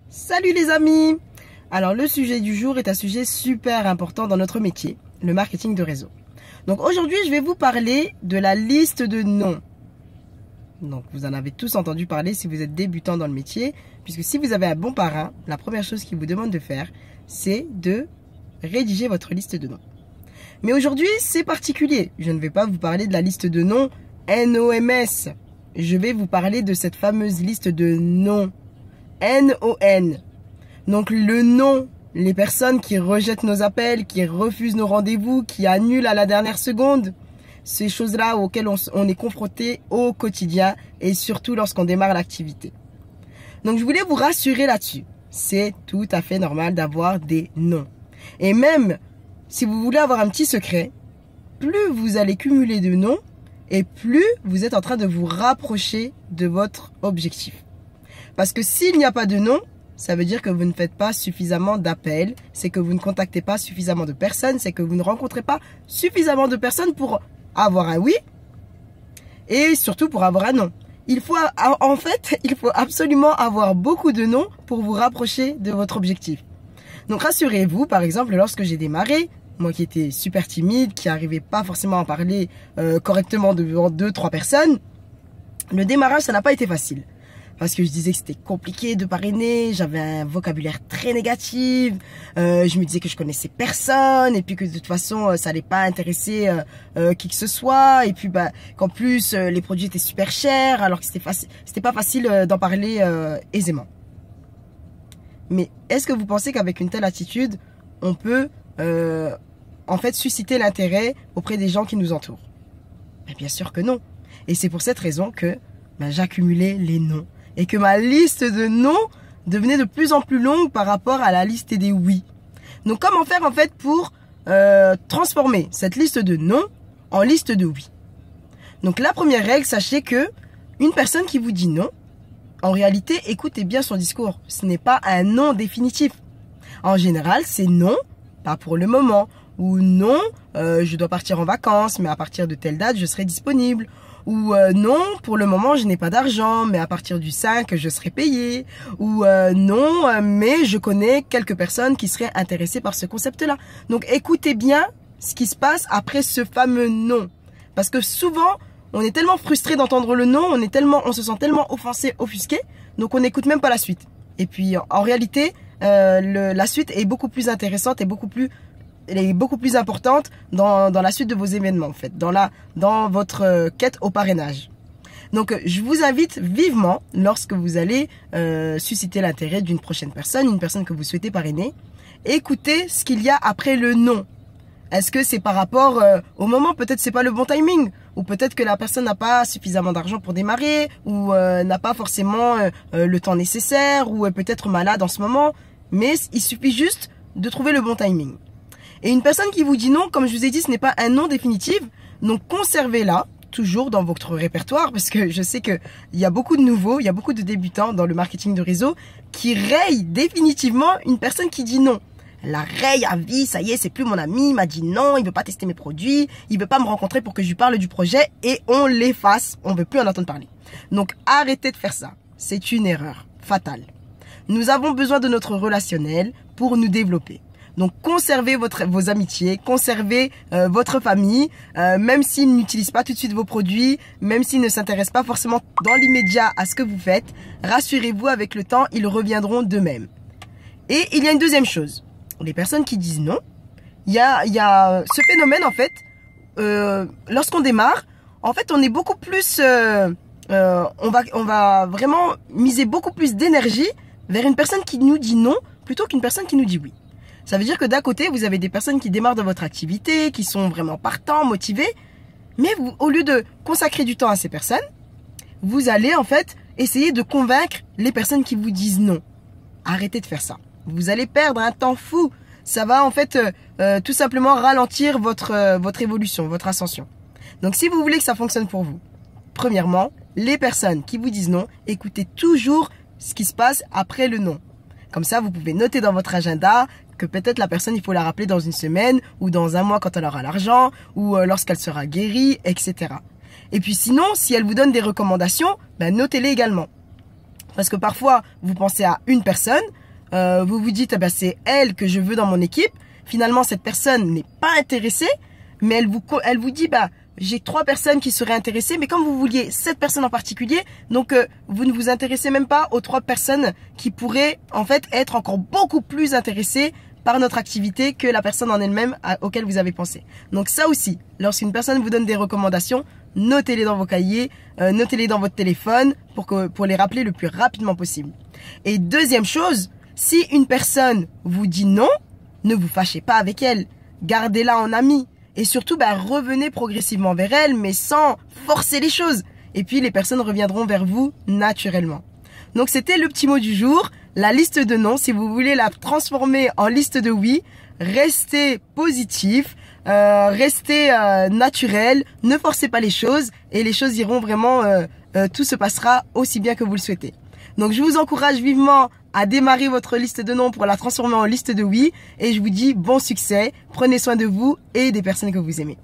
Salut les amis! Alors le sujet du jour est un sujet super important dans notre métier, le marketing de réseau. Donc aujourd'hui je vais vous parler de la liste de noms. Donc vous en avez tous entendu parler si vous êtes débutant dans le métier, puisque si vous avez un bon parrain, la première chose qu'il vous demande de faire, c'est de rédiger votre liste de noms. Mais aujourd'hui c'est particulier, je ne vais pas vous parler de la liste de noms NOMS. Je vais vous parler de cette fameuse liste de noms NON. Donc le nom, les personnes qui rejettent nos appels, qui refusent nos rendez-vous, qui annulent à la dernière seconde, ces choses-là auxquelles on est confronté au quotidien et surtout lorsqu'on démarre l'activité. Donc je voulais vous rassurer là-dessus. C'est tout à fait normal d'avoir des noms. Et même si vous voulez avoir un petit secret, plus vous allez cumuler de noms et plus vous êtes en train de vous rapprocher de votre objectif. Parce que s'il n'y a pas de nom, ça veut dire que vous ne faites pas suffisamment d'appels, c'est que vous ne contactez pas suffisamment de personnes, c'est que vous ne rencontrez pas suffisamment de personnes pour avoir un oui et surtout pour avoir un non. Il faut absolument avoir beaucoup de noms pour vous rapprocher de votre objectif. Donc rassurez-vous, par exemple, lorsque j'ai démarré, moi qui étais super timide, qui n'arrivais pas forcément à parler correctement devant 2-3 personnes, le démarrage, ça n'a pas été facile. Parce que je disais que c'était compliqué de parrainer, j'avais un vocabulaire très négatif, je me disais que je connaissais personne et puis que de toute façon ça allait pas intéresser qui que ce soit et puis qu'en plus les produits étaient super chers alors que c'était pas facile d'en parler aisément. Mais est-ce que vous pensez qu'avec une telle attitude on peut en fait susciter l'intérêt auprès des gens qui nous entourent? Bien sûr que non. Et c'est pour cette raison que j'accumulais les noms. Et que ma liste de noms devenait de plus en plus longue par rapport à la liste des oui. Donc comment faire en fait pour transformer cette liste de noms en liste de oui? Donc la première règle, sachez que une personne qui vous dit non, en réalité, écoutez bien son discours. Ce n'est pas un non définitif. En général, c'est non, pas pour le moment. Ou non, je dois partir en vacances, mais à partir de telle date, je serai disponible. Ou non, pour le moment, je n'ai pas d'argent, mais à partir du 5, je serai payé. Ou non, mais je connais quelques personnes qui seraient intéressées par ce concept-là. Donc, écoutez bien ce qui se passe après ce fameux non. Parce que souvent, on est tellement frustré d'entendre le non, on se sent tellement offensé, offusqué, donc on n'écoute même pas la suite. Et puis, en réalité, la suite est beaucoup plus intéressante et elle est beaucoup plus importante dans la suite de vos événements, en fait, dans votre quête au parrainage. Donc, je vous invite vivement, lorsque vous allez susciter l'intérêt d'une prochaine personne, une personne que vous souhaitez parrainer, écoutez ce qu'il y a après le non. Est-ce que c'est par rapport au moment? Peut-être c'est pas le bon timing, ou peut-être que la personne n'a pas suffisamment d'argent pour démarrer, ou n'a pas forcément le temps nécessaire, ou est peut-être malade en ce moment, mais il suffit juste de trouver le bon timing. Et une personne qui vous dit non, comme je vous ai dit, ce n'est pas un non définitif. Donc conservez-la toujours dans votre répertoire parce que je sais qu'il y a beaucoup de nouveaux, il y a beaucoup de débutants dans le marketing de réseau qui rayent définitivement une personne qui dit non. Elle la raye à vie, ça y est, c'est plus mon ami, il m'a dit non, il veut pas tester mes produits, il veut pas me rencontrer pour que je lui parle du projet et on l'efface, on veut plus en entendre parler. Donc arrêtez de faire ça, c'est une erreur fatale. Nous avons besoin de notre relationnel pour nous développer. Donc, conservez vos amitiés, conservez votre famille, même s'ils n'utilisent pas tout de suite vos produits, même s'ils ne s'intéressent pas forcément dans l'immédiat à ce que vous faites, rassurez-vous, avec le temps, ils reviendront d'eux-mêmes. Et il y a une deuxième chose. Les personnes qui disent non, il y a ce phénomène, en fait, lorsqu'on démarre, en fait, on est beaucoup plus, on va vraiment miser beaucoup plus d'énergie vers une personne qui nous dit non plutôt qu'une personne qui nous dit oui. Ça veut dire que d'un côté, vous avez des personnes qui démarrent dans votre activité, qui sont vraiment partants, motivés. Mais vous, au lieu de consacrer du temps à ces personnes, vous allez en fait essayer de convaincre les personnes qui vous disent non. Arrêtez de faire ça. Vous allez perdre un temps fou. Ça va en fait tout simplement ralentir votre évolution, votre ascension. Donc si vous voulez que ça fonctionne pour vous, premièrement, les personnes qui vous disent non, écoutez toujours ce qui se passe après le non. Comme ça, vous pouvez noter dans votre agenda que peut-être la personne, il faut la rappeler dans une semaine ou dans un mois quand elle aura l'argent ou lorsqu'elle sera guérie, etc. Et puis sinon, si elle vous donne des recommandations, notez-les également. Parce que parfois, vous pensez à une personne, vous vous dites, c'est elle que je veux dans mon équipe. Finalement, cette personne n'est pas intéressée, mais elle vous dit, j'ai 3 personnes qui seraient intéressées, mais comme vous vouliez cette personne en particulier, donc vous ne vous intéressez même pas aux 3 personnes qui pourraient en fait être encore beaucoup plus intéressées par notre activité que la personne en elle-même auquel vous avez pensé. Donc ça aussi, lorsqu'une personne vous donne des recommandations, notez-les dans vos cahiers, notez-les dans votre téléphone pour les rappeler le plus rapidement possible. Et deuxième chose, si une personne vous dit non, ne vous fâchez pas avec elle, gardez-la en amie. Et surtout, revenez progressivement vers elle, mais sans forcer les choses. Et puis, les personnes reviendront vers vous naturellement. Donc, c'était le petit mot du jour, la liste de non. Si vous voulez la transformer en liste de oui, restez positif, restez naturel, ne forcez pas les choses et les choses iront vraiment, tout se passera aussi bien que vous le souhaitez. Donc, je vous encourage vivement à démarrer votre liste de non pour la transformer en liste de oui. Et je vous dis bon succès, prenez soin de vous et des personnes que vous aimez.